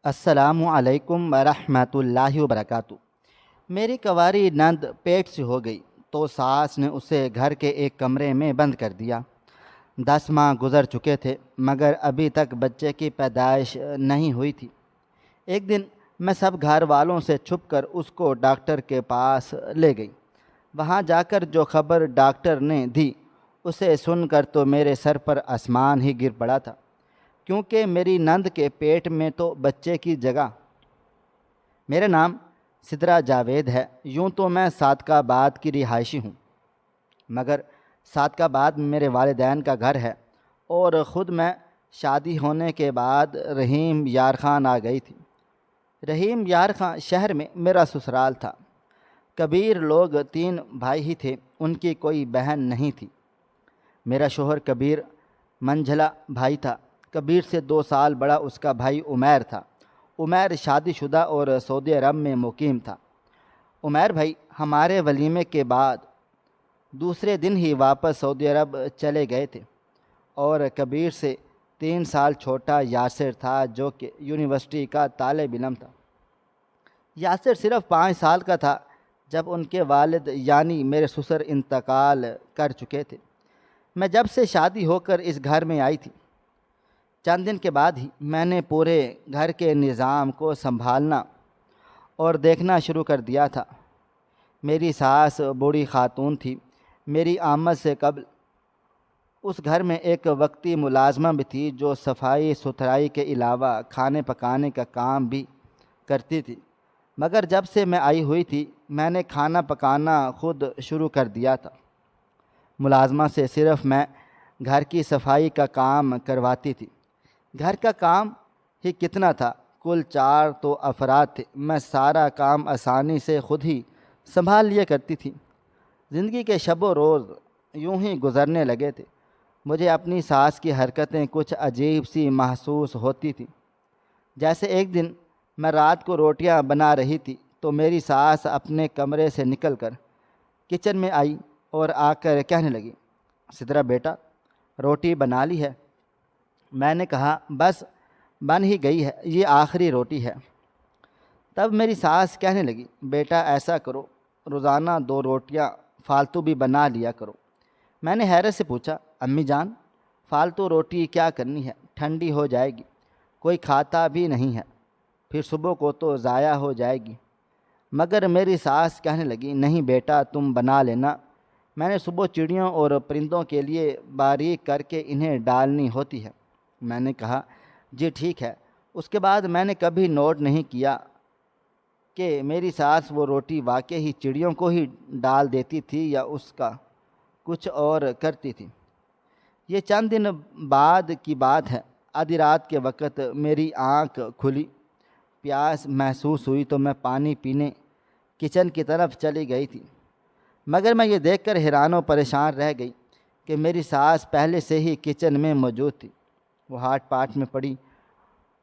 السلام علیکم ورحمۃ اللہ وبرکاتہ۔ میری کنواری نند پیٹ سے ہو گئی تو ساس نے اسے گھر کے ایک کمرے میں بند کر دیا۔ 10 ماہ گزر چکے تھے مگر ابھی تک بچے کی پیدائش نہیں ہوئی تھی۔ ایک دن میں سب گھر والوں سے چھپ کر اس کو ڈاکٹر کے پاس لے گئی۔ وہاں جا کر جو خبر ڈاکٹر نے دی اسے سن کر تو میرے سر پر آسمان ہی گر پڑا تھا، کیونکہ میری نند کے پیٹ میں تو بچے کی جگہ۔ میرا نام سدرا جاوید ہے۔ یوں تو میں صادق آباد کی رہائشی ہوں، مگر صادق آباد میں میرے والدین کا گھر ہے، اور خود میں شادی ہونے کے بعد رحیم یار خان آ گئی تھی۔ رحیم یار خان شہر میں میرا سسرال تھا۔ کبیر لوگ 3 بھائی ہی تھے، ان کی کوئی بہن نہیں تھی۔ میرا شوہر کبیر منجھلا بھائی تھا۔ کبیر سے 2 سال بڑا اس کا بھائی عمیر تھا۔ عمیر شادی شدہ اور سعودی عرب میں مقیم تھا۔ عمیر بھائی ہمارے ولیمے کے بعد دوسرے دن ہی واپس سعودی عرب چلے گئے تھے، اور کبیر سے 3 سال چھوٹا یاسر تھا جو کہ یونیورسٹی کا طالب علم تھا۔ یاسر صرف 5 سال کا تھا جب ان کے والد یعنی میرے سسر انتقال کر چکے تھے۔ میں جب سے شادی ہو کر اس گھر میں آئی تھی، چند دن کے بعد ہی میں نے پورے گھر کے نظام کو سنبھالنا اور دیکھنا شروع کر دیا تھا۔ میری ساس بوڑھی خاتون تھی۔ میری آمد سے قبل اس گھر میں ایک وقتی ملازمہ بھی تھی جو صفائی ستھرائی کے علاوہ کھانے پکانے کا کام بھی کرتی تھی، مگر جب سے میں آئی ہوئی تھی میں نے کھانا پکانا خود شروع کر دیا تھا۔ ملازمہ سے صرف میں گھر کی صفائی کا کام کرواتی تھی۔ گھر کا کام ہی کتنا تھا، کل 4 تو افراد تھے۔ میں سارا کام آسانی سے خود ہی سنبھال لیا کرتی تھی۔ زندگی کے شب و روز یوں ہی گزرنے لگے تھے۔ مجھے اپنی ساس کی حرکتیں کچھ عجیب سی محسوس ہوتی تھیں۔ جیسے ایک دن میں رات کو روٹیاں بنا رہی تھی تو میری ساس اپنے کمرے سے نکل کر کچن میں آئی اور آ کر کہنے لگی، سدرا بیٹا روٹی بنا لی ہے؟ میں نے کہا بس بن ہی گئی ہے، یہ آخری روٹی ہے۔ تب میری ساس کہنے لگی، بیٹا ایسا کرو روزانہ 2 روٹیاں فالتو بھی بنا لیا کرو۔ میں نے حیرت سے پوچھا، امی جان فالتو روٹی کیا کرنی ہے، ٹھنڈی ہو جائے گی، کوئی کھاتا بھی نہیں ہے، پھر صبح کو تو ضائع ہو جائے گی۔ مگر میری ساس کہنے لگی، نہیں بیٹا تم بنا لینا، میں نے صبح چڑیوں اور پرندوں کے لیے باریک کر کے انہیں ڈالنی ہوتی ہے۔ میں نے کہا جی ٹھیک ہے۔ اس کے بعد میں نے کبھی نوٹ نہیں کیا کہ میری ساس وہ روٹی واقعی ہی چڑیوں کو ہی ڈال دیتی تھی یا اس کا کچھ اور کرتی تھی۔ یہ چند دن بعد کی بات ہے۔ آدھی رات کے وقت میری آنکھ کھلی، پیاس محسوس ہوئی تو میں پانی پینے کچن کی طرف چلی گئی تھی، مگر میں یہ دیکھ کر حیران و پریشان رہ گئی کہ میری ساس پہلے سے ہی کچن میں موجود تھی۔ وہ ہاٹ پاٹ میں پڑی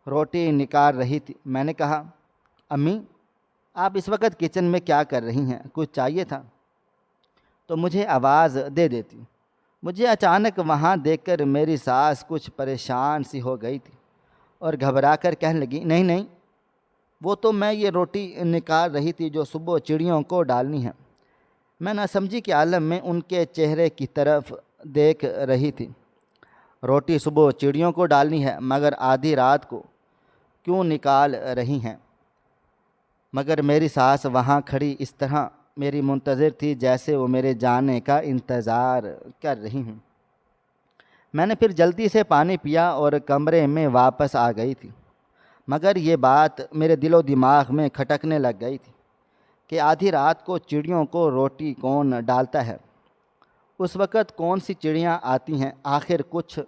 روٹی نکال رہی تھی۔ میں نے کہا، امی آپ اس وقت کچن میں کیا کر رہی ہیں؟ کچھ چاہیے تھا تو مجھے آواز دے دیتی۔ مجھے اچانک وہاں دیکھ کر میری ساس کچھ پریشان سی ہو گئی تھی اور گھبرا کر کہنے لگی، نہیں نہیں، وہ تو میں یہ روٹی نکال رہی تھی جو صبح چڑیوں کو ڈالنی ہے۔ میں نہ سمجھی کے عالم میں ان کے چہرے کی طرف دیکھ رہی تھی۔ روٹی صبح چڑیوں کو ڈالنی ہے، مگر آدھی رات کو کیوں نکال رہی ہیں؟ مگر میری ساس وہاں کھڑی اس طرح میری منتظر تھی جیسے وہ میرے جانے کا انتظار کر رہی ہوں۔ میں نے پھر جلدی سے پانی پیا اور کمرے میں واپس آ گئی تھی، مگر یہ بات میرے دل و دماغ میں کھٹکنے لگ گئی تھی کہ آدھی رات کو چڑیوں کو روٹی کون ڈالتا ہے؟ اس وقت کون سی چڑیاں آتی ہیں؟ آخر کچھ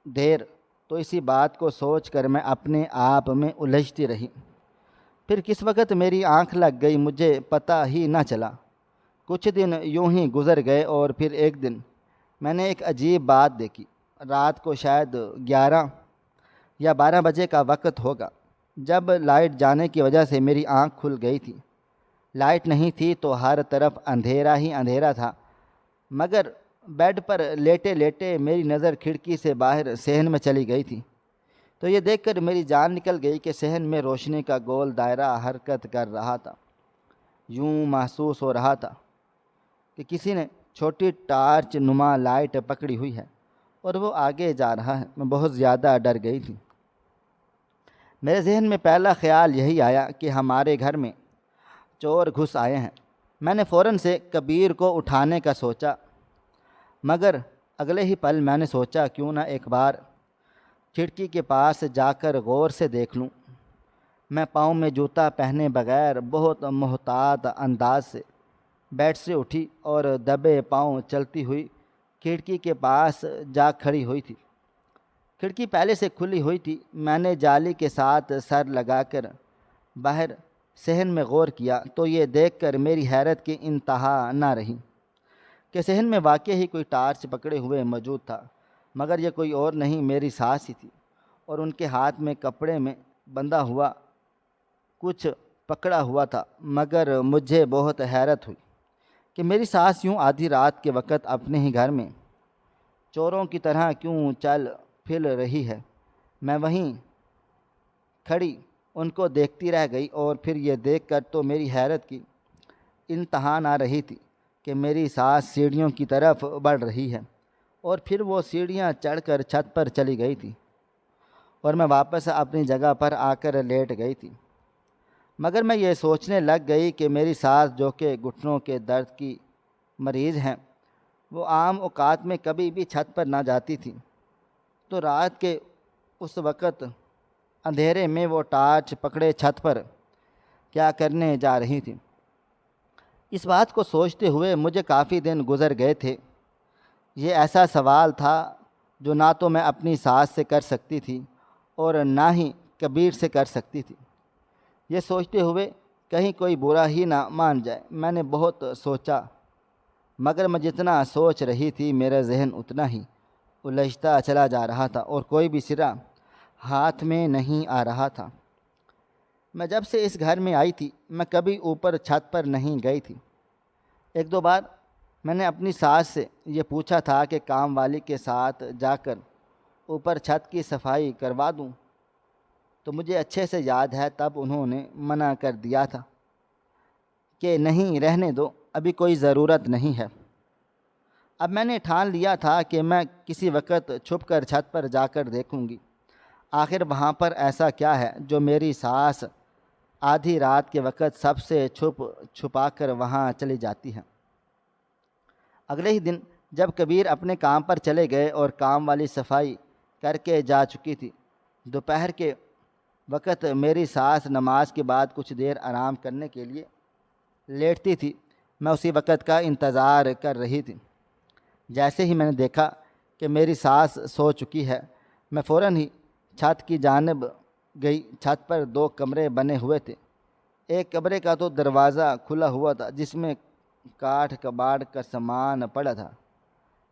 دیر تو اسی بات کو سوچ کر میں اپنے آپ میں الجھتی رہی۔ پھر کس وقت میری آنکھ لگ گئی مجھے پتہ ہی نہ چلا۔ کچھ دن یوں ہی گزر گئے اور پھر ایک دن میں نے ایک عجیب بات دیکھی۔ رات کو شاید 11 یا 12 بجے کا وقت ہوگا جب لائٹ جانے کی وجہ سے میری آنکھ کھل گئی تھی۔ لائٹ نہیں تھی تو ہر طرف اندھیرا ہی اندھیرا تھا، مگر بیڈ پر لیٹے لیٹے میری نظر کھڑکی سے باہر صحن میں چلی گئی تھی۔ تو یہ دیکھ کر میری جان نکل گئی کہ صحن میں روشنی کا گول دائرہ حرکت کر رہا تھا۔ یوں محسوس ہو رہا تھا کہ کسی نے چھوٹی ٹارچ نما لائٹ پکڑی ہوئی ہے اور وہ آگے جا رہا ہے۔ میں بہت زیادہ ڈر گئی تھی۔ میرے ذہن میں پہلا خیال یہی آیا کہ ہمارے گھر میں چور گھس آئے ہیں۔ میں نے فوراً سے کبیر کو اٹھانے کا سوچا، مگر اگلے ہی پل میں نے سوچا کیوں نہ ایک بار کھڑکی کے پاس جا کر غور سے دیکھ لوں۔ میں پاؤں میں جوتا پہنے بغیر بہت محتاط انداز سے بیڈ سے اٹھی اور دبے پاؤں چلتی ہوئی کھڑکی کے پاس جا کھڑی ہوئی تھی۔ کھڑکی پہلے سے کھلی ہوئی تھی۔ میں نے جالی کے ساتھ سر لگا کر باہر صحن میں غور کیا تو یہ دیکھ کر میری حیرت کی انتہا نہ رہی کہ صحن میں واقعی ہی کوئی ٹارچ پکڑے ہوئے موجود تھا، مگر یہ کوئی اور نہیں، میری ساس ہی تھی، اور ان کے ہاتھ میں کپڑے میں بندھا ہوا کچھ پکڑا ہوا تھا۔ مگر مجھے بہت حیرت ہوئی کہ میری ساس یوں آدھی رات کے وقت اپنے ہی گھر میں چوروں کی طرح کیوں چل پھر رہی ہے۔ میں وہیں کھڑی ان کو دیکھتی رہ گئی، اور پھر یہ دیکھ کر تو میری حیرت کی انتہا نہ رہی تھی کہ میری ساس سیڑھیوں کی طرف بڑھ رہی ہے، اور پھر وہ سیڑھیاں چڑھ کر چھت پر چلی گئی تھی اور میں واپس اپنی جگہ پر آ کر لیٹ گئی تھی۔ مگر میں یہ سوچنے لگ گئی کہ میری ساس جو کہ گھٹنوں کے درد کی مریض ہیں، وہ عام اوقات میں کبھی بھی چھت پر نہ جاتی تھی، تو رات کے اس وقت اندھیرے میں وہ ٹارچ پکڑے چھت پر کیا کرنے جا رہی تھی۔ اس بات کو سوچتے ہوئے مجھے کافی دن گزر گئے تھے۔ یہ ایسا سوال تھا جو نہ تو میں اپنی ساس سے کر سکتی تھی اور نہ ہی کبیر سے کر سکتی تھی۔ یہ سوچتے ہوئے کہیں کوئی برا ہی نہ مان جائے، میں نے بہت سوچا، مگر میں جتنا سوچ رہی تھی میرا ذہن اتنا ہی الجھتا چلا جا رہا تھا اور کوئی بھی سرا ہاتھ میں نہیں آ رہا تھا۔ میں جب سے اس گھر میں آئی تھی میں کبھی اوپر چھت پر نہیں گئی تھی۔ ایک دو بار میں نے اپنی ساس سے یہ پوچھا تھا کہ کام والی کے ساتھ جا کر اوپر چھت کی صفائی کروا دوں، تو مجھے اچھے سے یاد ہے تب انہوں نے منع کر دیا تھا کہ نہیں، رہنے دو، ابھی کوئی ضرورت نہیں ہے۔ اب میں نے ٹھان لیا تھا کہ میں کسی وقت چھپ کر چھت پر جا کر دیکھوں گی، آخر وہاں پر ایسا کیا ہے جو میری ساس آدھی رات کے وقت سب سے چھپا کر وہاں چلی جاتی ہے۔ اگلے ہی دن جب کبیر اپنے کام پر چلے گئے اور کام والی صفائی کر کے جا چکی تھی، دوپہر کے وقت میری ساس نماز کے بعد کچھ دیر آرام کرنے کے لیے لیٹتی تھی۔ میں اسی وقت کا انتظار کر رہی تھی۔ جیسے ہی میں نے دیکھا کہ میری ساس سو چکی ہے، میں فوراً ہی چھت کی جانب گئی۔ چھت پر دو کمرے بنے ہوئے تھے۔ ایک کمرے کا تو دروازہ کھلا ہوا تھا جس میں کاٹھ کباڑ کا سامان پڑا تھا،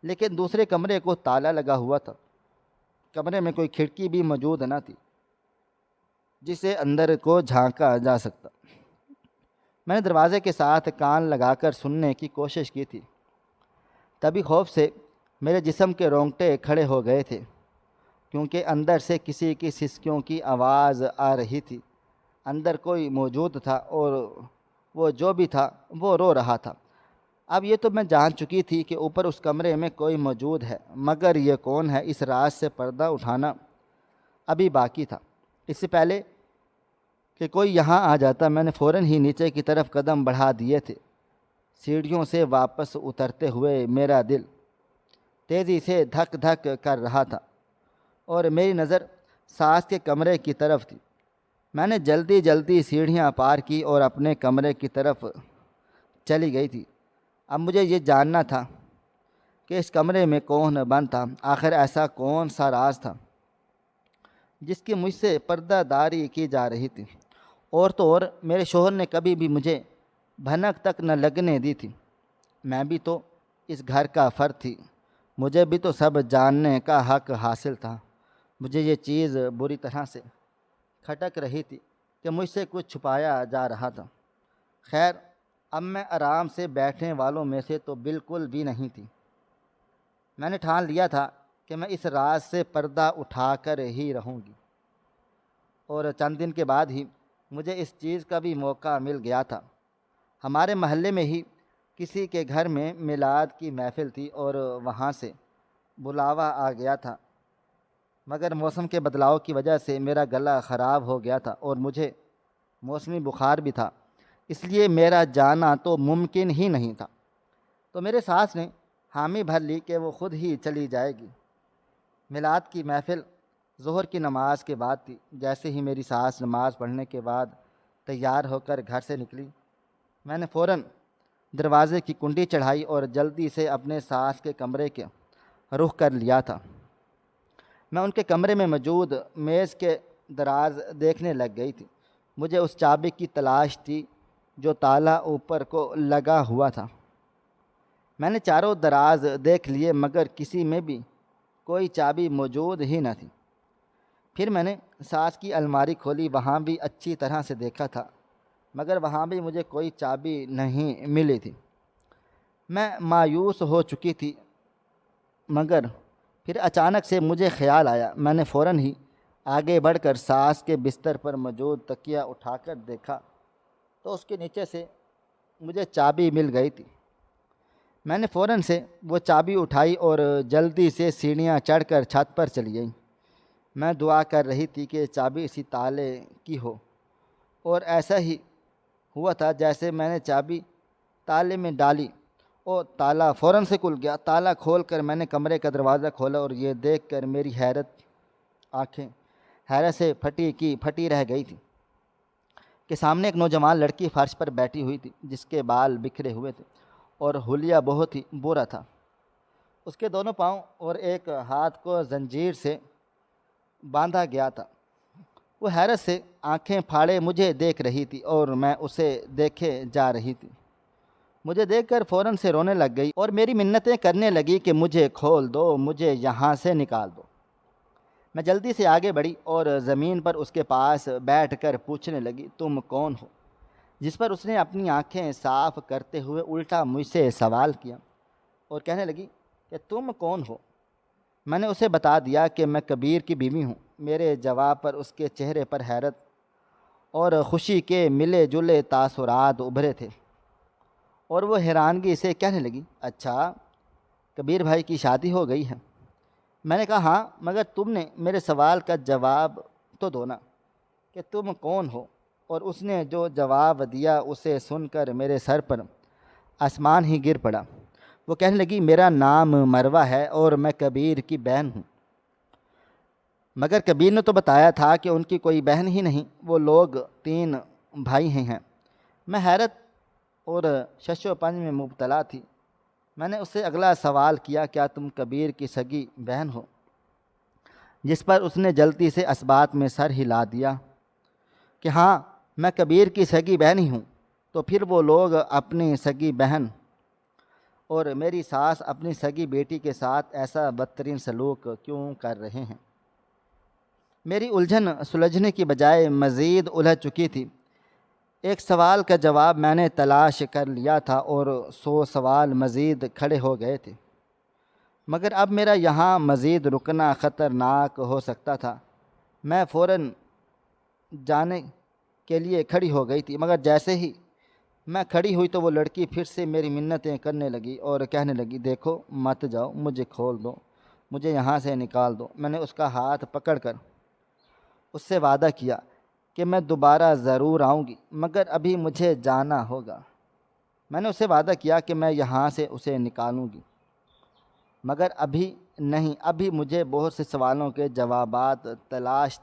لیکن دوسرے کمرے کو تالا لگا ہوا تھا۔ کمرے میں کوئی کھڑکی بھی موجود نہ تھی جسے اندر کو جھانکا جا سکتا۔ میں نے دروازے کے ساتھ کان لگا کر سننے کی کوشش کی تھی، تبھی خوف سے میرے جسم کے رونگٹے کھڑے ہو گئے تھے، کیونکہ اندر سے کسی کی سسکیوں کی آواز آ رہی تھی۔ اندر کوئی موجود تھا اور وہ جو بھی تھا وہ رو رہا تھا۔ اب یہ تو میں جان چکی تھی کہ اوپر اس کمرے میں کوئی موجود ہے، مگر یہ کون ہے، اس راز سے پردہ اٹھانا ابھی باقی تھا۔ اس سے پہلے کہ کوئی یہاں آ جاتا میں نے فوراً ہی نیچے کی طرف قدم بڑھا دیے تھے۔ سیڑھیوں سے واپس اترتے ہوئے میرا دل تیزی سے دھک دھک کر رہا تھا اور میری نظر ساس کے کمرے کی طرف تھی۔ میں نے جلدی جلدی سیڑھیاں پار کی اور اپنے کمرے کی طرف چلی گئی تھی۔ اب مجھے یہ جاننا تھا کہ اس کمرے میں کون بند تھا، آخر ایسا کون سا راز تھا جس کی مجھ سے پردہ داری کی جا رہی تھی، اور تو اور میرے شوہر نے کبھی بھی مجھے بھنک تک نہ لگنے دی تھی۔ میں بھی تو اس گھر کا فرد تھی، مجھے بھی تو سب جاننے کا حق حاصل تھا۔ مجھے یہ چیز بری طرح سے کھٹک رہی تھی کہ مجھ سے کچھ چھپایا جا رہا تھا۔ خیر، اب میں آرام سے بیٹھنے والوں میں سے تو بالکل بھی نہیں تھی۔ میں نے ٹھان لیا تھا کہ میں اس راز سے پردہ اٹھا کر ہی رہوں گی۔ اور چند دن کے بعد ہی مجھے اس چیز کا بھی موقع مل گیا تھا۔ ہمارے محلے میں ہی کسی کے گھر میں میلاد کی محفل تھی اور وہاں سے بلاوا آ گیا تھا، مگر موسم کے بدلاؤ کی وجہ سے میرا گلا خراب ہو گیا تھا اور مجھے موسمی بخار بھی تھا، اس لیے میرا جانا تو ممکن ہی نہیں تھا۔ تو میرے ساس نے حامی بھر لی کہ وہ خود ہی چلی جائے گی۔ میلاد کی محفل ظہر کی نماز کے بعد تھی۔ جیسے ہی میری ساس نماز پڑھنے کے بعد تیار ہو کر گھر سے نکلی، میں نے فوراً دروازے کی کنڈی چڑھائی اور جلدی سے اپنے ساس کے کمرے کے رخ کر لیا تھا۔ میں ان کے کمرے میں موجود میز کے دراز دیکھنے لگ گئی تھی۔ مجھے اس چابی کی تلاش تھی جو تالا اوپر کو لگا ہوا تھا۔ میں نے چاروں دراز دیکھ لیے مگر کسی میں بھی کوئی چابی موجود ہی نہ تھی۔ پھر میں نے ساس کی الماری کھولی، وہاں بھی اچھی طرح سے دیکھا تھا مگر وہاں بھی مجھے کوئی چابی نہیں ملی تھی۔ میں مایوس ہو چکی تھی مگر پھر اچانک سے مجھے خیال آیا۔ میں نے فوراً ہی آگے بڑھ کر ساس کے بستر پر موجود تکیہ اٹھا کر دیکھا تو اس کے نیچے سے مجھے چابی مل گئی تھی۔ میں نے فوراً سے وہ چابی اٹھائی اور جلدی سے سیڑھیاں چڑھ کر چھت پر چلی گئی۔ میں دعا کر رہی تھی کہ چابی اسی تالے کی ہو، اور ایسا ہی ہوا تھا۔ جیسے میں نے چابی تالے میں ڈالی اور تالا فوراً سے کھل گیا۔ تالا کھول کر میں نے کمرے کا دروازہ کھولا اور یہ دیکھ کر میری آنکھیں حیرت سے پھٹی کی پھٹی رہ گئی تھی کہ سامنے ایک نوجوان لڑکی فرش پر بیٹھی ہوئی تھی جس کے بال بکھرے ہوئے تھے اور حلیہ بہت ہی برا تھا۔ اس کے دونوں پاؤں اور ایک ہاتھ کو زنجیر سے باندھا گیا تھا۔ وہ حیرت سے آنکھیں پھاڑے مجھے دیکھ رہی تھی اور میں اسے دیکھے جا رہی تھی۔ مجھے دیکھ کر فوراً سے رونے لگ گئی اور میری منتیں کرنے لگی کہ مجھے کھول دو، مجھے یہاں سے نکال دو۔ میں جلدی سے آگے بڑھی اور زمین پر اس کے پاس بیٹھ کر پوچھنے لگی، تم کون ہو؟ جس پر اس نے اپنی آنکھیں صاف کرتے ہوئے الٹا مجھ سے سوال کیا اور کہنے لگی کہ تم کون ہو؟ میں نے اسے بتا دیا کہ میں کبیر کی بیوی ہوں۔ میرے جواب پر اس کے چہرے پر حیرت اور خوشی کے ملے جلے تاثرات ابھرے تھے اور وہ حیرانگی سے کہنے لگی، اچھا کبیر بھائی کی شادی ہو گئی ہے؟ میں نے کہا ہاں، مگر تم نے میرے سوال کا جواب تو دو نا کہ تم کون ہو۔ اور اس نے جو جواب دیا اسے سن کر میرے سر پر آسمان ہی گر پڑا۔ وہ کہنے لگی، میرا نام مروہ ہے اور میں کبیر کی بہن ہوں۔ مگر کبیر نے تو بتایا تھا کہ ان کی کوئی بہن ہی نہیں، وہ لوگ 3 بھائی ہیں۔ میں حیرت اور شش و پنج میں مبتلا تھی۔ میں نے اس سے اگلا سوال کیا، کیا تم کبیر کی سگی بہن ہو؟ جس پر اس نے جلدی سے اس بات میں سر ہلا دیا کہ ہاں میں کبیر کی سگی بہن ہی ہوں۔ تو پھر وہ لوگ اپنی سگی بہن اور میری ساس اپنی سگی بیٹی کے ساتھ ایسا بدترین سلوک کیوں کر رہے ہیں؟ میری الجھن سلجھنے کی بجائے مزید الجھ چکی تھی۔ ایک سوال کا جواب میں نے تلاش کر لیا تھا اور 100 سوال مزید کھڑے ہو گئے تھے، مگر اب میرا یہاں مزید رکنا خطرناک ہو سکتا تھا۔ میں فوراً جانے کے لیے کھڑی ہو گئی تھی، مگر جیسے ہی میں کھڑی ہوئی تو وہ لڑکی پھر سے میری منتیں کرنے لگی اور کہنے لگی، دیکھو مت جاؤ، مجھے کھول دو، مجھے یہاں سے نکال دو۔ میں نے اس کا ہاتھ پکڑ کر اس سے وعدہ کیا کہ میں دوبارہ ضرور آؤں گی، مگر ابھی مجھے جانا ہوگا۔ میں نے اس سے وعدہ کیا کہ میں یہاں سے اسے نکالوں گی، مگر ابھی نہیں، ابھی مجھے بہت سے سوالوں کے جوابات تلاش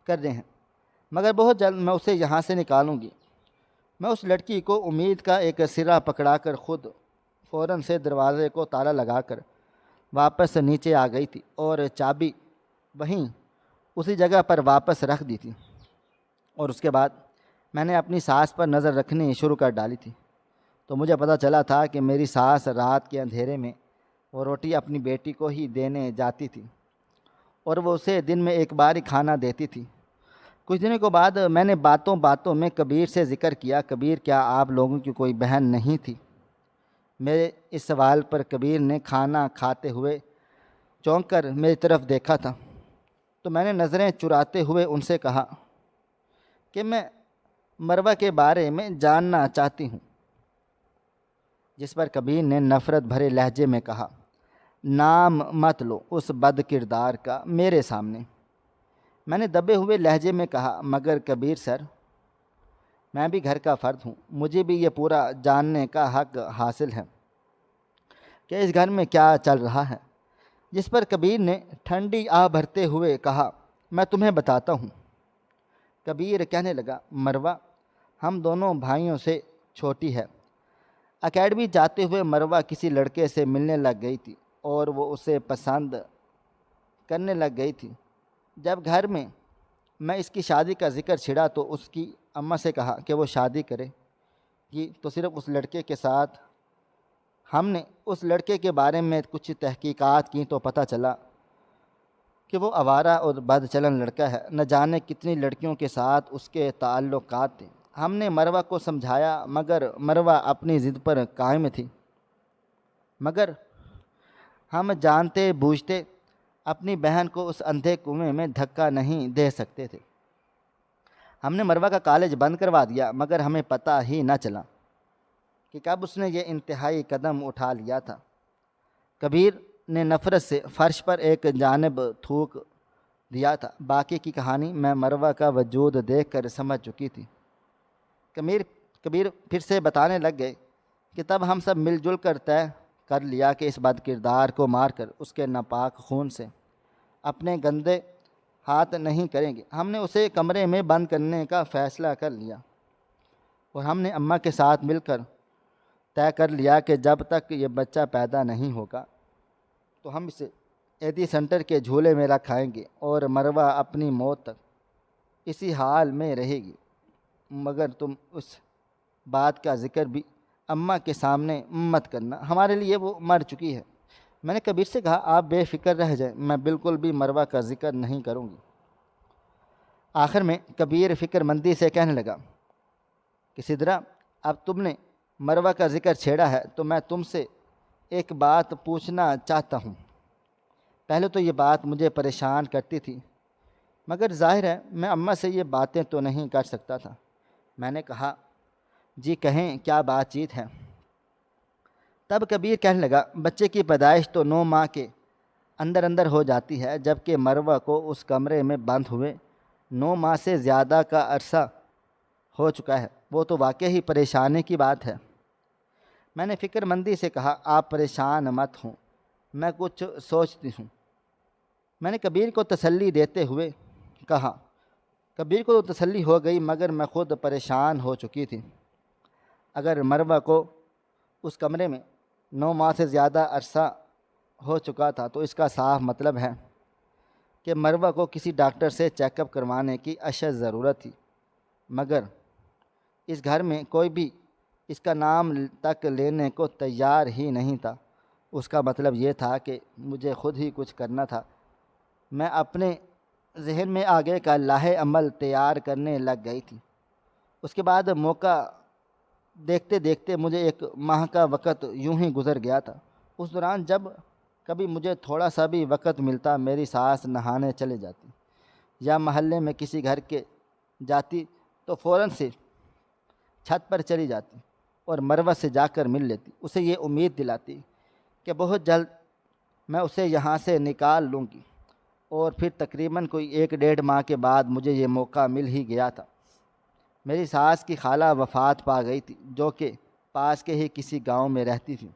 کرنے ہیں، مگر بہت جلد میں اسے یہاں سے نکالوں گی۔ میں اس لڑکی کو امید کا ایک سرا پکڑا کر خود فوراً سے دروازے کو تالا لگا کر واپس نیچے آ گئی تھی اور چابی وہیں اسی جگہ پر واپس رکھ دی تھی، اور اس کے بعد میں نے اپنی ساس پر نظر رکھنی شروع کر ڈالی تھی۔ تو مجھے پتہ چلا تھا کہ میری ساس رات کے اندھیرے میں وہ روٹی اپنی بیٹی کو ہی دینے جاتی تھی اور وہ اسے دن میں ایک بار ہی کھانا دیتی تھی۔ کچھ دنوں کے بعد میں نے باتوں باتوں میں کبیر سے ذکر کیا، کبیر کیا آپ لوگوں کی کوئی بہن نہیں تھی؟ میرے اس سوال پر کبیر نے کھانا کھاتے ہوئے چونک کر میری طرف دیکھا تھا تو میں نے نظریں چراتے ہوئے ان سے کہا کہ میں مروہ کے بارے میں جاننا چاہتی ہوں، جس پر کبیر نے نفرت بھرے لہجے میں کہا، نام مت لو اس بد کردار کا میرے سامنے۔ میں نے دبے ہوئے لہجے میں کہا، مگر کبیر سر، میں بھی گھر کا فرد ہوں، مجھے بھی یہ پورا جاننے کا حق حاصل ہے کہ اس گھر میں کیا چل رہا ہے۔ جس پر کبیر نے ٹھنڈی آہ بھرتے ہوئے کہا، میں تمہیں بتاتا ہوں۔ کبیر کہنے لگا، مروہ ہم دونوں بھائیوں سے چھوٹی ہے۔ اکیڈمی جاتے ہوئے مروہ کسی لڑکے سے ملنے لگ گئی تھی اور وہ اسے پسند کرنے لگ گئی تھی۔ جب گھر میں اس کی شادی کا ذکر چھڑا تو اس کی اماں سے کہا کہ وہ شادی کرے گی تو صرف اس لڑکے کے ساتھ۔ ہم نے اس لڑکے کے بارے میں کچھ تحقیقات کی تو پتہ چلا کہ وہ آوارہ اور بد چلن لڑکا ہے، نہ جانے کتنی لڑکیوں کے ساتھ اس کے تعلقات تھے۔ ہم نے مروہ کو سمجھایا مگر مروہ اپنی ضد پر قائم تھی، مگر ہم جانتے بوجھتے اپنی بہن کو اس اندھے کنویں میں دھکا نہیں دے سکتے تھے۔ ہم نے مروہ کا کالج بند کروا دیا مگر ہمیں پتہ ہی نہ چلا کہ کب اس نے یہ انتہائی قدم اٹھا لیا تھا۔ کبیر نے نفرت سے فرش پر ایک جانب تھوک دیا تھا۔ باقی کی کہانی میں مروہ کا وجود دیکھ کر سمجھ چکی تھی۔ کبیر پھر سے بتانے لگ گئے کہ تب ہم سب مل جل کر طے کر لیا کہ اس بد کردار کو مار کر اس کے ناپاک خون سے اپنے گندے ہاتھ نہیں کریں گے۔ ہم نے اسے کمرے میں بند کرنے کا فیصلہ کر لیا اور ہم نے اماں کے ساتھ مل کر طے کر لیا کہ جب تک یہ بچہ پیدا نہیں ہوگا تو ہم اسے ایدی سینٹر کے جھولے میں رکھائیں گے اور مروہ اپنی موت تک اسی حال میں رہے گی، مگر تم اس بات کا ذکر بھی اماں کے سامنے مت کرنا، ہمارے لیے وہ مر چکی ہے۔ میں نے کبیر سے کہا، آپ بے فکر رہ جائیں، میں بالکل بھی مروہ کا ذکر نہیں کروں گی۔ آخر میں کبیر فکر مندی سے کہنے لگا کہ سدرا، اب تم نے مروہ کا ذکر چھیڑا ہے تو میں تم سے ایک بات پوچھنا چاہتا ہوں۔ پہلے تو یہ بات مجھے پریشان کرتی تھی، مگر ظاہر ہے میں اماں سے یہ باتیں تو نہیں کر سکتا تھا۔ میں نے کہا، جی کہیں، کیا بات چیت ہے؟ تب کبیر کہنے لگا، بچے کی پیدائش تو 9 ماہ کے اندر اندر ہو جاتی ہے، جبکہ مروہ کو اس کمرے میں بند ہوئے 9 ماہ سے زیادہ کا عرصہ ہو چکا ہے۔ وہ تو واقعی پریشانی کی بات ہے۔ میں نے فکر مندی سے کہا، آپ پریشان مت ہوں، میں کچھ سوچتی ہوں۔ میں نے کبیر کو تسلی دیتے ہوئے کہا۔ کبیر کو تو تسلی ہو گئی مگر میں خود پریشان ہو چکی تھی۔ اگر مروہ کو اس کمرے میں 9 ماہ سے زیادہ عرصہ ہو چکا تھا تو اس کا صاف مطلب ہے کہ مروہ کو کسی ڈاکٹر سے چیک اپ کروانے کی اشد ضرورت تھی، مگر اس گھر میں کوئی بھی اس کا نام تک لینے کو تیار ہی نہیں تھا۔ اس کا مطلب یہ تھا کہ مجھے خود ہی کچھ کرنا تھا۔ میں اپنے ذہن میں آگے کا لاہے عمل تیار کرنے لگ گئی تھی۔ اس کے بعد موقع دیکھتے دیکھتے مجھے 1 ماہ کا وقت یوں ہی گزر گیا تھا۔ اس دوران جب کبھی مجھے تھوڑا سا بھی وقت ملتا، میری ساس نہانے چلے جاتی یا محلے میں کسی گھر کے جاتی تو فوراً سے چھت پر چلی جاتی اور مروہ سے جا کر مل لیتی، اسے یہ امید دلاتی کہ بہت جلد میں اسے یہاں سے نکال لوں گی۔ اور پھر تقریباً کوئی 1 ڈیڑھ ماہ کے بعد مجھے یہ موقع مل ہی گیا تھا۔ میری ساس کی خالہ وفات پا گئی تھی، جو کہ پاس کے ہی کسی گاؤں میں رہتی تھی۔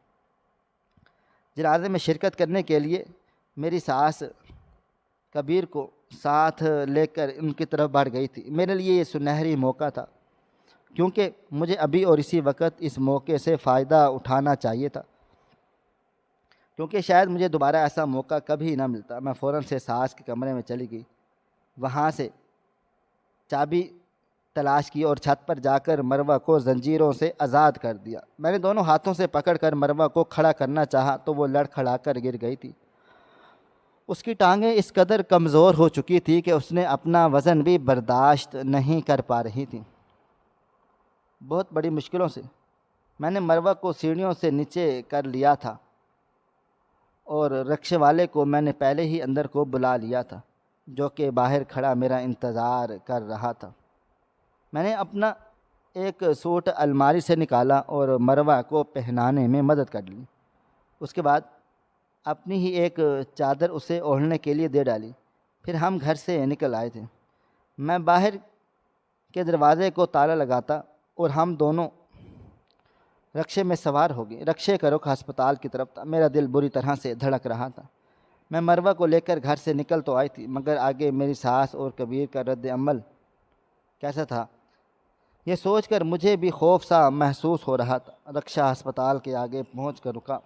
جنازے میں شرکت کرنے کے لیے میری ساس کبیر کو ساتھ لے کر ان کی طرف بڑھ گئی تھی۔ میرے لیے یہ سنہری موقع تھا، کیونکہ مجھے ابھی اور اسی وقت اس موقع سے فائدہ اٹھانا چاہیے تھا، کیونکہ شاید مجھے دوبارہ ایسا موقع کبھی نہ ملتا۔ میں فوراً سے ساس کے کمرے میں چلی گئی، وہاں سے چابی تلاش کی اور چھت پر جا کر مروہ کو زنجیروں سے آزاد کر دیا۔ میں نے دونوں ہاتھوں سے پکڑ کر مروہ کو کھڑا کرنا چاہا تو وہ لڑکھڑا کر گر گئی تھی۔ اس کی ٹانگیں اس قدر کمزور ہو چکی تھی کہ اس نے اپنا وزن بھی برداشت نہیں کر پا رہی تھی۔ بہت بڑی مشکلوں سے میں نے مروہ کو سیڑھیوں سے نیچے کر لیا تھا اور رکشے والے کو میں نے پہلے ہی اندر کو بلا لیا تھا۔ جو کہ باہر کھڑا میرا انتظار کر رہا تھا۔ میں نے اپنا ایک سوٹ الماری سے نکالا اور مروہ کو پہنانے میں مدد کر لی۔ اس کے بعد اپنی ہی ایک چادر اسے اوڑھنے کے لیے دے ڈالی۔ پھر ہم گھر سے نکل آئے تھے۔ میں باہر کے دروازے کو تالا لگاتا اور ہم دونوں رکشے میں سوار ہو گئے۔ رکشے کا رخ ہسپتال کی طرف تھا۔ میرا دل بری طرح سے دھڑک رہا تھا۔ میں مروہ کو لے کر گھر سے نکل تو آئی تھی، مگر آگے میری ساس اور کبیر کا رد عمل کیسا تھا یہ سوچ کر مجھے بھی خوف سا محسوس ہو رہا تھا۔ رکشہ ہسپتال کے آگے پہنچ کر رکا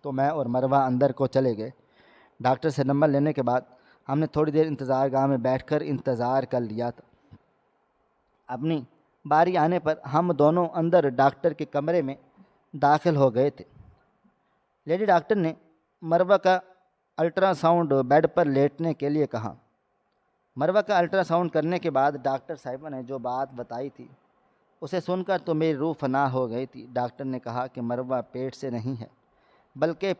تو میں اور مروہ اندر کو چلے گئے۔ ڈاکٹر سے نمبر لینے کے بعد ہم نے تھوڑی دیر انتظار گاہ میں بیٹھ کر انتظار کر لیا تھا۔ اپنی باری آنے پر ہم دونوں اندر ڈاکٹر کے کمرے میں داخل ہو گئے تھے۔ لیڈی ڈاکٹر نے مروہ کا الٹرا ساؤنڈ بیڈ پر لیٹنے کے لیے کہا۔ مروہ کا الٹرا ساؤنڈ کرنے کے بعد ڈاکٹر صاحبہ نے جو بات بتائی تھی اسے سن کر تو میری روح فنا ہو گئی تھی۔ ڈاکٹر نے کہا کہ مروہ پیٹ سے نہیں ہے، بلکہ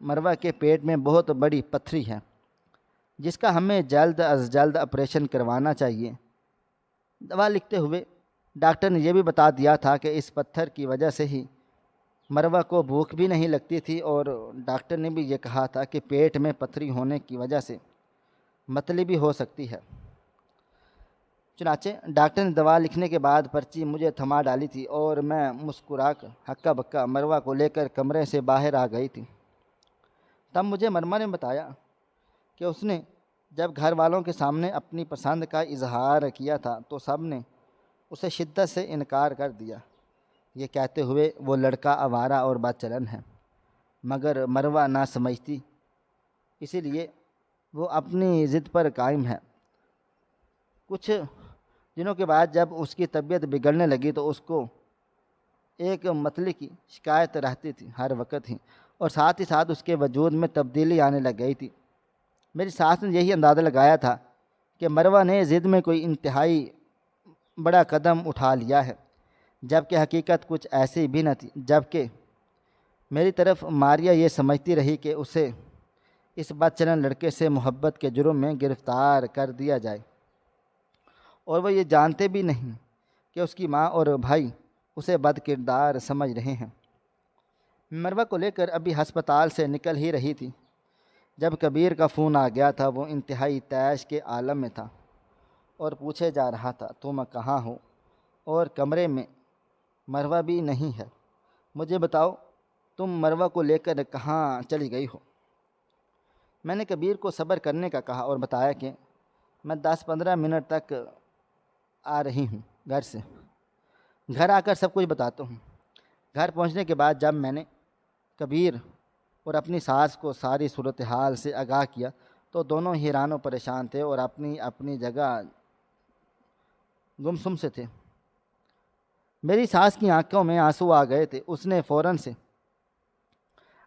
مروہ کے پیٹ میں بہت بڑی پتھری ہے، جس کا ہمیں جلد از جلد آپریشن کروانا چاہیے۔ دوا لکھتے ہوئے ڈاکٹر نے یہ بھی بتا دیا تھا کہ اس پتھر کی وجہ سے ہی مروہ کو بھوک بھی نہیں لگتی تھی، اور ڈاکٹر نے بھی یہ کہا تھا کہ پیٹ میں پتھری ہونے کی وجہ سے متلی بھی ہو سکتی ہے۔ چنانچہ ڈاکٹر نے دوا لکھنے کے بعد پرچی مجھے تھما ڈالی تھی اور میں مسکرا کر ہکا بکا مروہ کو لے کر کمرے سے باہر آ گئی تھی۔ تب مجھے مرمہ نے بتایا کہ اس نے جب گھر والوں کے سامنے اپنی پسند کا اظہار کیا تھا تو سب نے اسے شدت سے انکار کر دیا، یہ کہتے ہوئے وہ لڑکا آوارہ اور بد چلن ہے۔ مگر مروہ نہ سمجھتی، اسی لیے وہ اپنی ضد پر قائم ہے۔ کچھ دنوں کے بعد جب اس کی طبیعت بگڑنے لگی تو اس کو ایک متلی کی شکایت رہتی تھی ہر وقت ہی، اور ساتھ ہی ساتھ اس کے وجود میں تبدیلی آنے لگ گئی تھی۔ میری ساس نے یہی اندازہ لگایا تھا کہ مروہ نے ضد میں کوئی انتہائی بڑا قدم اٹھا لیا ہے، جبکہ حقیقت کچھ ایسی بھی نہ تھی۔ جبکہ میری طرف ماریہ یہ سمجھتی رہی کہ اسے اس بد چلن لڑکے سے محبت کے جرم میں گرفتار کر دیا جائے، اور وہ یہ جانتے بھی نہیں کہ اس کی ماں اور بھائی اسے بد کردار سمجھ رہے ہیں۔ مروہ کو لے کر ابھی ہسپتال سے نکل ہی رہی تھی جب کبیر کا فون آ گیا تھا۔ وہ انتہائی طیش کے عالم میں تھا اور پوچھے جا رہا تھا تم کہاں ہو، اور کمرے میں مروہ بھی نہیں ہے، مجھے بتاؤ تم مروہ کو لے کر کہاں چلی گئی ہو۔ میں نے کبیر کو صبر کرنے کا کہا اور بتایا کہ میں 10-15 منٹ تک آ رہی ہوں گھر سے، گھر آ کر سب کچھ بتاتا ہوں۔ گھر پہنچنے کے بعد جب میں نے کبیر اور اپنی ساس کو ساری صورتحال سے آگاہ کیا تو دونوں حیران و پریشان تھے اور اپنی اپنی جگہ گمسم سے تھے۔ میری ساس کی آنکھوں میں آنسو آ گئے تھے۔ اس نے فوراً سے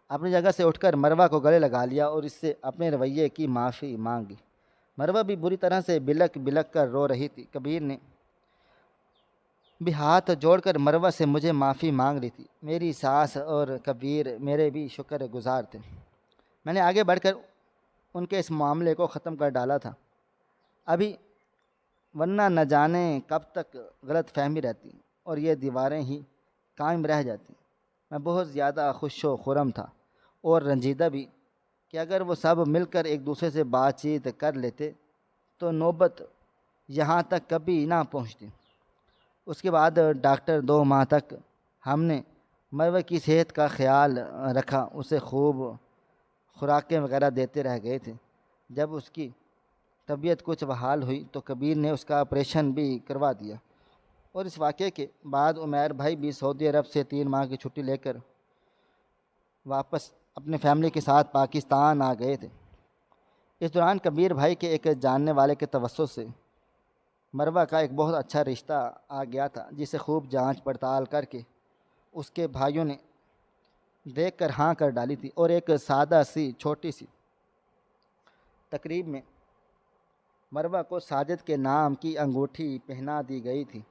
اپنی جگہ سے اٹھ کر مروہ کو گلے لگا لیا اور اس سے اپنے رویے کی معافی مانگی۔ مروہ بھی بری طرح سے بلک بلک کر رو رہی تھی۔ کبیر نے بھی ہاتھ جوڑ کر مروہ سے مجھے معافی مانگ لی تھی۔ میری ساس اور کبیر میرے بھی شکر گزار تھے۔ میں نے آگے بڑھ کر ان کے اس معاملے کو ختم کر ڈالا تھا ابھی، ورنہ نہ جانے کب تک غلط فہمی رہتی اور یہ دیواریں ہی قائم رہ جاتی۔ میں بہت زیادہ خوش و خرم تھا اور رنجیدہ بھی کہ اگر وہ سب مل کر ایک دوسرے سے بات چیت کر لیتے تو نوبت یہاں تک کبھی نہ پہنچتی۔ اس کے بعد ڈاکٹر 2 ماہ تک ہم نے مروہ کی صحت کا خیال رکھا، اسے خوب خوراکیں وغیرہ دیتے رہ گئے تھے۔ جب اس کی طبیعت کچھ بحال ہوئی تو کبیر نے اس کا آپریشن بھی کروا دیا، اور اس واقعے کے بعد عمیر بھائی بھی سعودی عرب سے 3 ماہ کی چھٹی لے کر واپس اپنے فیملی کے ساتھ پاکستان آ گئے تھے۔ اس دوران کبیر بھائی کے ایک جاننے والے کے توسط سے مروہ کا ایک بہت اچھا رشتہ آ گیا تھا، جسے خوب جانچ پڑتال کر کے اس کے بھائیوں نے دیکھ کر ہاں کر ڈالی تھی، اور ایک سادہ سی چھوٹی سی تقریب میں مروہ کو ساجد کے نام کی انگوٹھی پہنا دی گئی تھی۔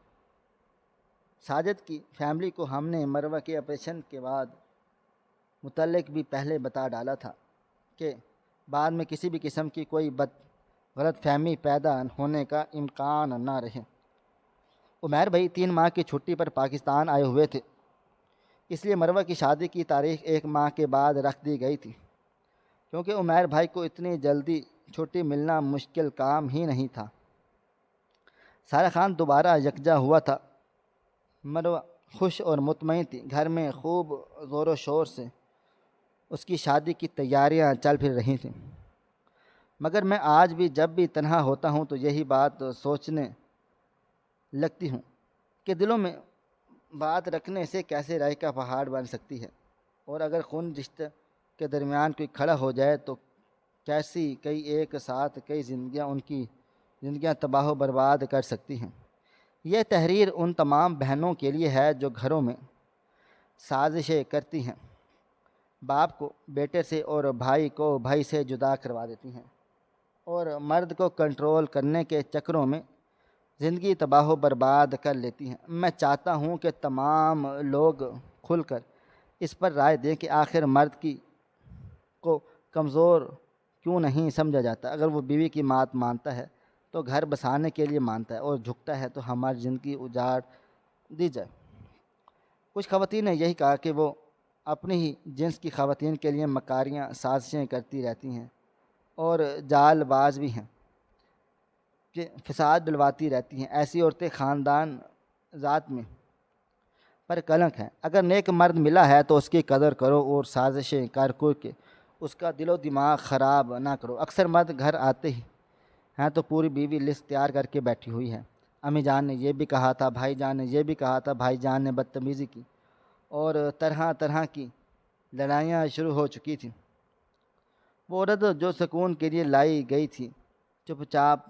ساجد کی فیملی کو ہم نے مروہ کے آپریشن کے بعد متعلق بھی پہلے بتا ڈالا تھا کہ بعد میں کسی بھی قسم کی کوئی بد غلط فہمی پیدا ہونے کا امکان نہ رہے۔ عمیر بھائی 3 ماہ کی چھٹی پر پاکستان آئے ہوئے تھے، اس لیے مروہ کی شادی کی تاریخ 1 ماہ کے بعد رکھ دی گئی تھی، کیونکہ عمیر بھائی کو اتنی جلدی چھٹی ملنا مشکل کام ہی نہیں تھا۔ سارا خان دوبارہ یکجا ہوا تھا۔ مروہ خوش اور مطمئن تھی، گھر میں خوب زور و شور سے اس کی شادی کی تیاریاں چل پھر رہی تھیں۔ مگر میں آج بھی جب بھی تنہا ہوتا ہوں تو یہی بات سوچنے لگتی ہوں کہ دلوں میں بات رکھنے سے کیسے رائے کا پہاڑ بن سکتی ہے، اور اگر خون رشتے کے درمیان کوئی کھڑا ہو جائے تو کیسی کئی ایک ساتھ کئی زندگیاں تباہ و برباد کر سکتی ہیں۔ یہ تحریر ان تمام بہنوں کے لیے ہے جو گھروں میں سازشیں کرتی ہیں، باپ کو بیٹے سے اور بھائی کو بھائی سے جدا کروا دیتی ہیں، اور مرد کو کنٹرول کرنے کے چکروں میں زندگی تباہ و برباد کر لیتی ہیں۔ میں چاہتا ہوں کہ تمام لوگ کھل کر اس پر رائے دیں کہ آخر مرد کو کمزور کیوں نہیں سمجھا جاتا؟ اگر وہ بیوی کی بات مانتا ہے تو گھر بسانے کے لیے مانتا ہے، اور جھکتا ہے تو ہماری زندگی اجاڑ دی جائے۔ کچھ خواتین نے یہی کہا کہ وہ اپنی ہی جنس کی خواتین کے لیے مکاریاں سازشیں کرتی رہتی ہیں اور جال باز بھی ہیں کہ فساد ڈلواتی رہتی ہیں۔ ایسی عورتیں خاندان ذات میں پر کلنک ہیں۔ اگر نیک مرد ملا ہے تو اس کی قدر کرو اور سازشیں کر کے اس کا دل و دماغ خراب نہ کرو۔ اکثر مرد گھر آتے ہی ہیں تو پوری بیوی لسٹ تیار کر کے بیٹھی ہوئی ہے، امی جان نے یہ بھی کہا تھا، بھائی جان نے یہ بھی کہا تھا، بھائی جان نے بدتمیزی کی، اور طرح طرح کی لڑائیاں شروع ہو چکی تھیں۔ وہ عورت جو سکون کے لیے لائی گئی تھی چپ چاپ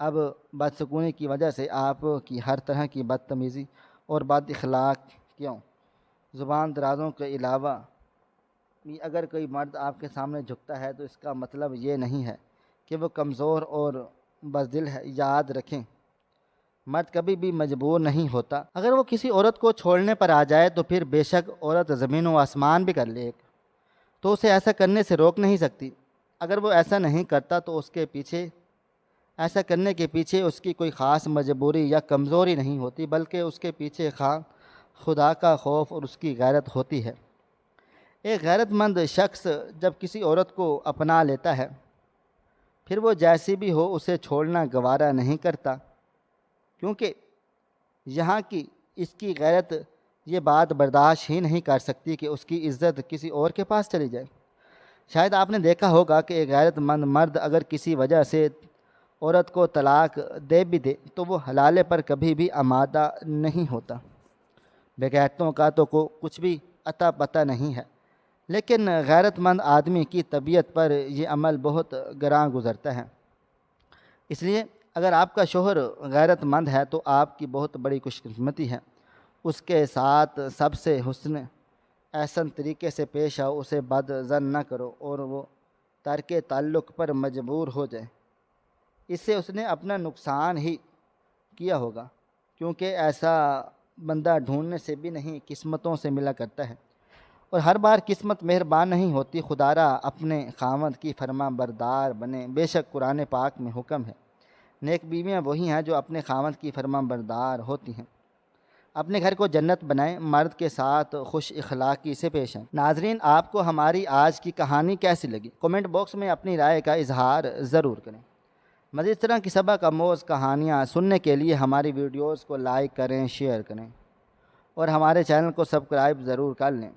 اب بدسکونی کی وجہ سے آپ کی ہر طرح کی بدتمیزی اور بد اخلاقیوں زبان درازوں کے علاوہ اگر کوئی مرد آپ کے سامنے جھکتا ہے تو اس کا مطلب یہ نہیں ہے کہ وہ کمزور اور بزدل ہے۔ یاد رکھیں، مرد کبھی بھی مجبور نہیں ہوتا۔ اگر وہ کسی عورت کو چھوڑنے پر آ جائے تو پھر بے شک عورت زمین و آسمان بھی کر لے تو اسے ایسا کرنے سے روک نہیں سکتی۔ اگر وہ ایسا نہیں کرتا تو ایسا کرنے کے پیچھے اس کی کوئی خاص مجبوری یا کمزوری نہیں ہوتی، بلکہ اس کے پیچھے خدا کا خوف اور اس کی غیرت ہوتی ہے۔ ایک غیرت مند شخص جب کسی عورت کو اپنا لیتا ہے پھر وہ جیسی بھی ہو اسے چھوڑنا گوارا نہیں کرتا، کیونکہ یہاں کی اس کی غیرت یہ بات برداشت ہی نہیں کر سکتی کہ اس کی عزت کسی اور کے پاس چلی جائے۔ شاید آپ نے دیکھا ہوگا کہ ایک غیرت مند مرد اگر کسی وجہ سے عورت کو طلاق دے بھی دے تو وہ حلالے پر کبھی بھی آمادہ نہیں ہوتا۔ بغیرتوں کا تو کچھ بھی عطا پتہ نہیں ہے، لیکن غیرت مند آدمی کی طبیعت پر یہ عمل بہت گراں گزرتا ہے۔ اس لیے اگر آپ کا شوہر غیرت مند ہے تو آپ کی بہت بڑی خوش قسمتی ہے۔ اس کے ساتھ سب سے احسن طریقے سے پیش آؤ، اسے بد ظن نہ کرو اور وہ ترک تعلق پر مجبور ہو جائے، اس سے اس نے اپنا نقصان ہی کیا ہوگا، کیونکہ ایسا بندہ ڈھونڈنے سے بھی نہیں قسمتوں سے ملا کرتا ہے، اور ہر بار قسمت مہربان نہیں ہوتی۔ خدارا اپنے خاوند کی فرما بردار بنے، بے شک قرآن پاک میں حکم ہے، نیک بیویاں وہی ہیں جو اپنے خاوند کی فرما بردار ہوتی ہیں۔ اپنے گھر کو جنت بنائیں، مرد کے ساتھ خوش اخلاقی سے پیش آئیں۔ ناظرین، آپ کو ہماری آج کی کہانی کیسی لگی؟ کومنٹ باکس میں اپنی رائے کا اظہار ضرور کریں۔ مزید اس طرح کی سبق آموز کہانیاں سننے کے لیے ہماری ویڈیوز کو لائک کریں، شیئر کریں اور ہمارے چینل کو سبسکرائب ضرور کر لیں۔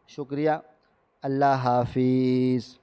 شکریہ۔ اللہ حافظ۔